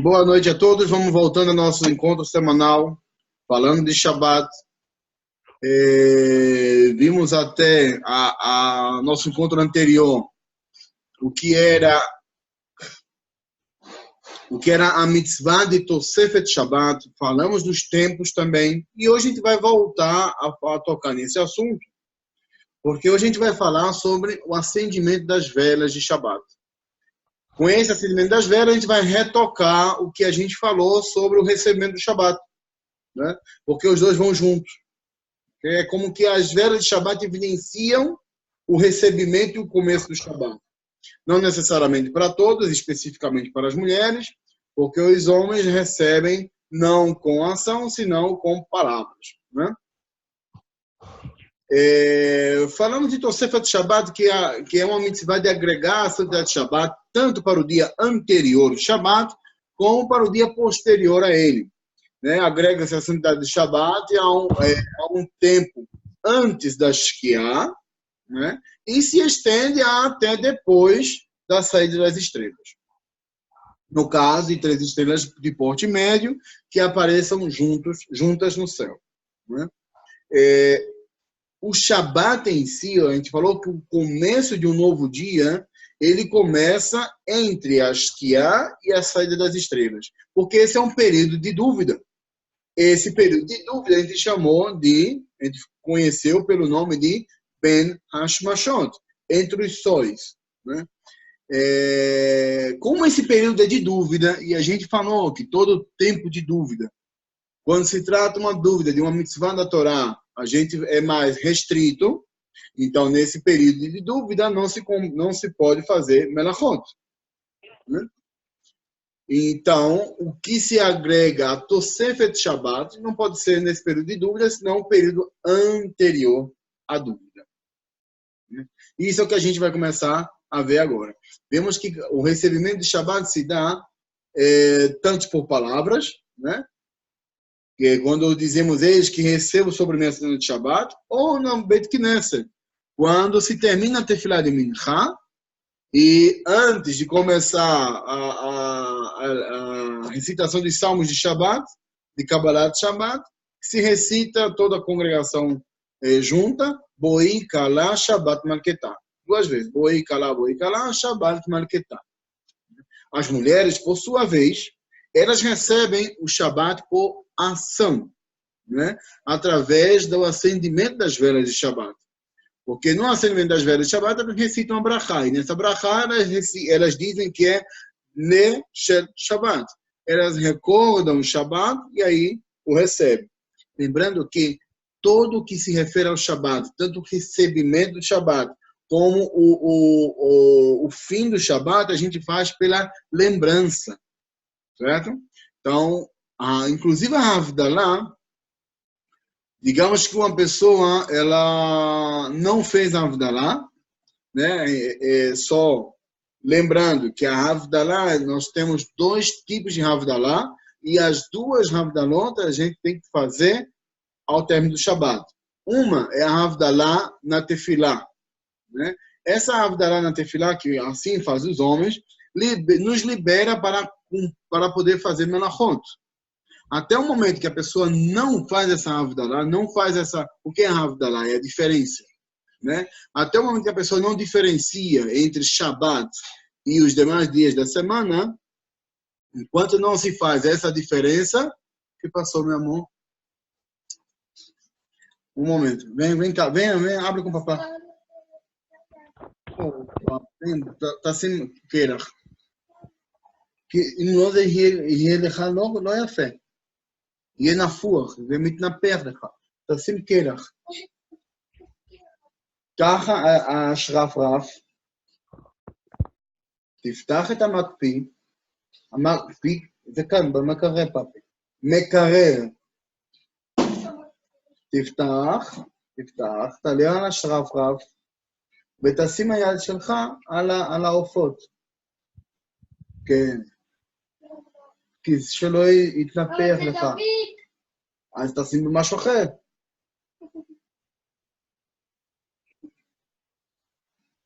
Boa noite a todos. Vamos voltando ao nosso encontro semanal, falando de Shabbat. Vimos até a nosso encontro anterior o que era a mitzvah de Tosefet Shabbat. Falamos dos tempos também. E hoje a gente vai voltar a tocar nesse assunto, porque hoje a gente vai falar sobre o acendimento das velas de Shabbat. Com esse acendimento das velas, a gente vai retocar o que a gente falou sobre o recebimento do Shabbat, né? Porque os dois vão juntos. É como que as velas de Shabbat evidenciam o recebimento e o começo do Shabbat. Não necessariamente para todos, especificamente para as mulheres, porque os homens recebem não com ação, senão com palavras, né? Falamos de Tosefet Shabbat, que é uma mitzvah de agregar a santidade de Shabbat, tanto para o dia anterior ao Shabbat, como para o dia posterior a ele. Né? Agrega-se a santidade de Shabbat a um tempo antes da Shkiá, né? E se estende até depois da saída das estrelas. No caso, de 3 estrelas de porte médio que apareçam juntas no céu. Né? O Shabat em si, a gente falou que o começo de um novo dia, ele começa entre a Shkiá e a saída das estrelas, porque esse é um período de dúvida. Esse período de dúvida a gente conheceu pelo nome de Ben Hashmashot, entre os sóis. Né? Como esse período é de dúvida, e a gente falou que todo tempo de dúvida, quando se trata uma dúvida de uma mitzvah da Torá, a gente é mais restrito, então nesse período de dúvida não se pode fazer melachot. Né? Então, o que se agrega a Tosefet Shabbat não pode ser nesse período de dúvida, senão o período anterior à dúvida. Isso é o que a gente vai começar a ver agora. Vemos que o recebimento de Shabbat se dá tanto por palavras, né? Que quando dizemos eles que recebo sobre minha cena de Shabbat, ou no Bet Knesset, quando se termina a Tefilá de Minchá, e antes de começar a recitação dos salmos de Shabbat, de Kabbalah de Shabbat, se recita toda a congregação junta, Boi Kalá Shabbat Malketá. 2 vezes, Boi Kalá Shabbat Malketá. As mulheres, por sua vez, elas recebem o Shabbat por ação, né? Através do acendimento das velas de Shabbat. Porque no acendimento das velas de Shabbat, elas recitam a brachá. E nessa brachá, elas dizem que é Ne Shel Shabbat. Elas recordam o Shabbat e aí o recebem. Lembrando que todo o que se refere ao Shabbat, tanto o recebimento do Shabbat, como o fim do Shabbat, a gente faz pela lembrança. Certo? Então, inclusive a Havdalah, digamos que uma pessoa ela não fez a Havdalah, né? Só lembrando que a Havdalah, nós temos 2 tipos de Havdalah, e as 2 Havdalot a gente tem que fazer ao término do Shabbat. Uma é a Havdalah na Tefilá. Né? Essa Havdalah na Tefilá, que assim faz os homens, nos libera para poder fazer melachot. Até o momento que a pessoa não faz essa Havdalah, não faz essa... O que é a Havdalah? É a diferença. Né? Até o momento que a pessoa não diferencia entre Shabbat e os demais dias da semana, enquanto não se faz essa diferença... O que passou, meu amor? Um momento. Vem cá. Vem, abre com o papai. Tá sem queira. אם לא זה יהיה לך לא יפה. יהיה נפוח ומתנפח לך. תשים קרח. ככה השרפרף, תפתח את המקפיא, זה כאן במקרר פאפי. מקרר. תפתח, תעלה על השרפרף, ותשים היד שלך על העופות. כן. כי שלא יתנפח לך. אז תשים במשהו אחר.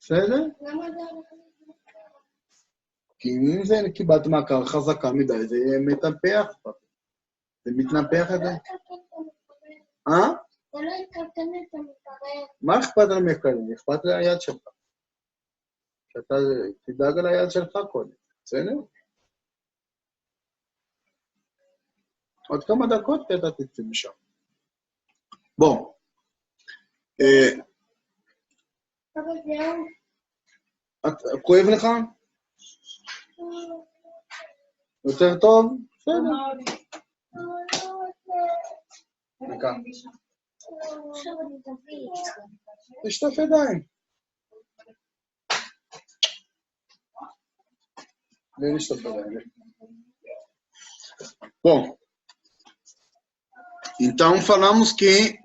בסדר? כי אם זה קיבלת מכה חזקה מדי, זה מטפח. זה מתנפח את זה. אה? זה לא יקטן את המקרר. מה אכפת על המקרר? אכפת ליד שלך. שאתה תדאג על היד שלך קודם. בסדר? עוד כמה דקות אתה תצא משם. בוא. אבל זהו. כואב לך? יותר טוב? בסדר. דקה. עכשיו אני תביא. תשטוף ידיים. לשטוף ידיים. Bom, então falamos que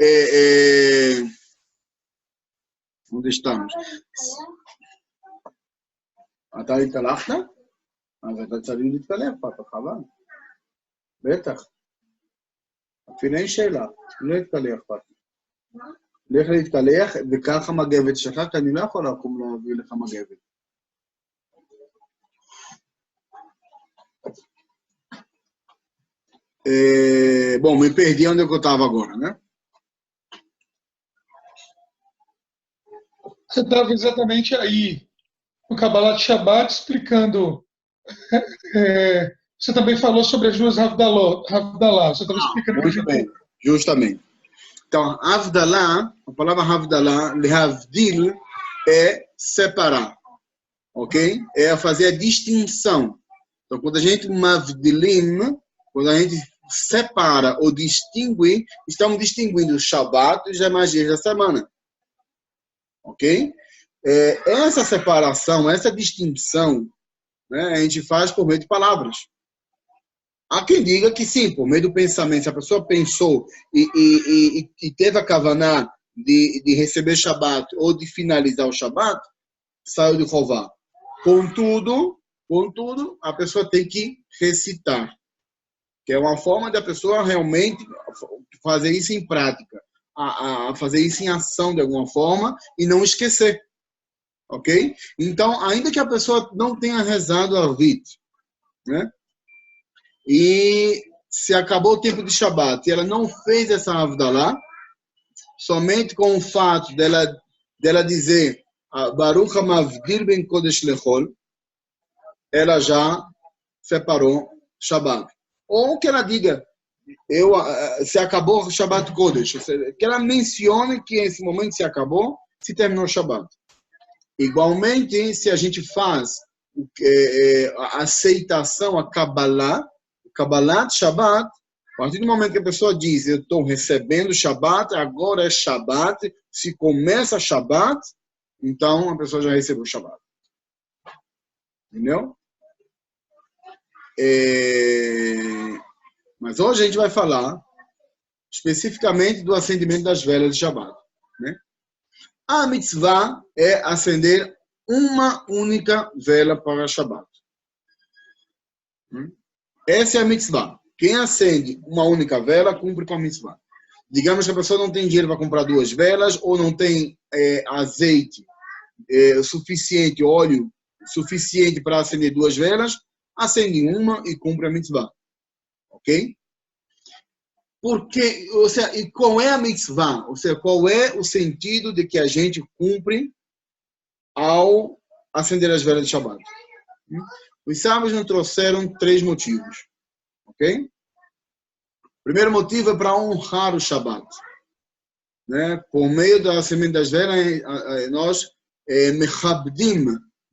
onde estamos? אתה התקלחת? אז אתה צריך להתקלח, פאפה, חבל. בטח. אפילו אין שאלה, לא להתקלח, פאפה. לך להתקלח, וככה מגבת שלך, כי אני לא יכול לקום להביא לך מגבת. Bom, me perdi onde eu estava agora, né? Você estava exatamente aí, no Kabbalat Shabbat, explicando. Você também falou sobre as duas Havdalah. Você estava explicando Muito bem, justamente. Então, Havdalah, a palavra Havdalah, lehavdil, é separar, ok? É fazer a distinção. Então, quando a gente mavdilim, quando a gente separa ou distingue, estamos distinguindo os Shabbat e os demais dias da semana. Ok? Essa separação, essa distinção, né, a gente faz por meio de palavras. Há quem diga que sim, por meio do pensamento. Se a pessoa pensou e teve a kavaná de receber Shabbat ou de finalizar o Shabbat, saiu de Rová. Contudo, a pessoa tem que recitar. Que é uma forma da pessoa realmente fazer isso em prática, a fazer isso em ação de alguma forma e não esquecer, ok? Então, ainda que a pessoa não tenha rezado a Arvit, né? E se acabou o tempo de Shabbat e ela não fez essa Havdalah, somente com o fato dela dizer Baruch HaMavdil Ben Kodesh Lechol, ela já separou Shabbat. Ou que ela diga, se acabou o Shabbat Kodesh, que ela mencione que esse momento se acabou, se terminou o Shabbat. Igualmente, se a gente faz a aceitação, a Kabbalah de Shabbat, a partir do momento que a pessoa diz, eu estou recebendo Shabbat, agora é Shabbat, se começa Shabbat, então a pessoa já recebeu Shabbat. Entendeu? Mas hoje a gente vai falar especificamente do acendimento das velas de Shabbat, né? A mitzvah é acender uma única vela para Shabbat. Essa é a mitzvah. Quem acende uma única vela cumpre com a mitzvah. Digamos que a pessoa não tem dinheiro para comprar duas velas ou não tem azeite suficiente, óleo suficiente para acender duas velas, acende uma e cumpre a mitzvah. Ok? Porque, ou seja, e qual é a mitzvah? Ou seja, qual é o sentido de que a gente cumpre ao acender as velas de Shabbat? Os sábios nos trouxeram 3 motivos. Ok? O primeiro motivo é para honrar o Shabbat. Né? Por meio do acendimento das velas, nós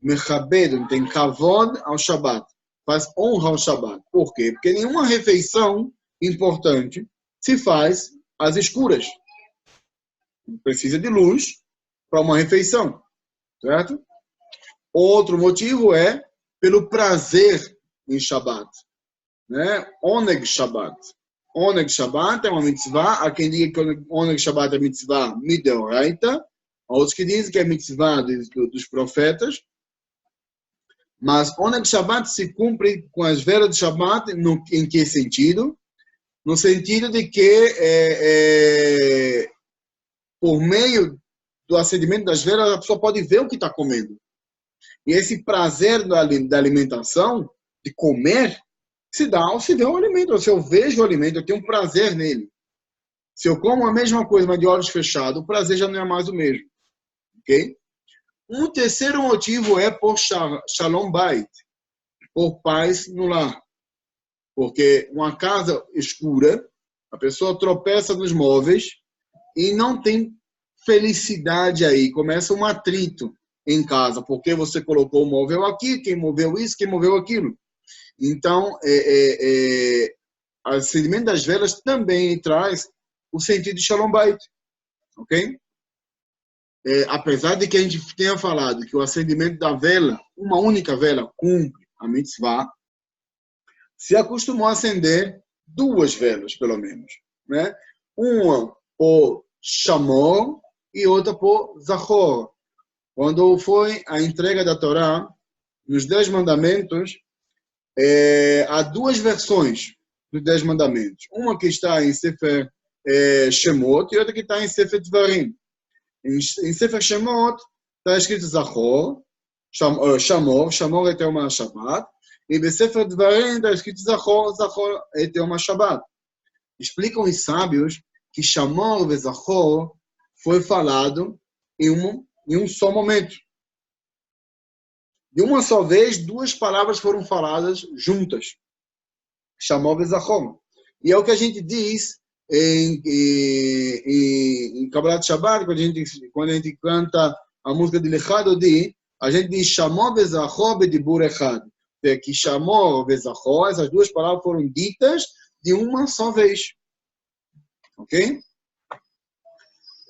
mechabed, tem kavod ao Shabbat. Faz honra ao Shabbat. Por quê? Porque nenhuma refeição importante se faz às escuras. Precisa de luz para uma refeição. Certo? Outro motivo é pelo prazer em Shabbat. Né? Oneg Shabbat. Oneg Shabbat é uma mitzvah. Há quem diga que Oneg Shabbat é mitzvah mideoraita. Há outros que dizem que é mitzvah dos profetas. Mas Oneg Shabbat se cumpre com as velas de Shabbat em que sentido? No sentido de que por meio do acendimento das velas a pessoa pode ver o que está comendo. E esse prazer da alimentação, de comer, se dá ao se ver o alimento. Se eu vejo o alimento, eu tenho um prazer nele. Se eu como a mesma coisa, mas de olhos fechados, o prazer já não é mais o mesmo. Ok? Um terceiro motivo é por Shalom Bait, por paz no lar. Porque uma casa escura, a pessoa tropeça nos móveis e não tem felicidade aí. Começa um atrito em casa, porque você colocou o móvel aqui, quem moveu isso, quem moveu aquilo. Então, o acendimento das velas também traz o sentido de Shalom Bait. Ok? Apesar de que a gente tenha falado que o acendimento da vela, uma única vela, cumpre a mitzvah, se acostumou a acender 2 velas, pelo menos. Né? Uma por Shamor e outra por Zachor. Quando foi a entrega da Torá, nos 10 mandamentos, há 2 versões dos 10 mandamentos. Uma que está em Sefer Shemot e outra que está em Sefer Dvarim. Em Sefer Shemot está escrito Zachor, Shamor é uma Shabbat, e em Sefer Dvarim está escrito Zachor é uma Shabbat. Explicam os sábios que Shamor e Zachor foi falado em um só momento. De uma só vez, 2 palavras foram faladas juntas. Shamor e Zachor. E é o que a gente diz em Kabbalat Shabbat, quando a gente canta a música de Lechad Odi, a gente diz Shamor e Zachor bedibur echad. Que Shamor e Zachor, essas 2 palavras foram ditas de uma só vez. Ok?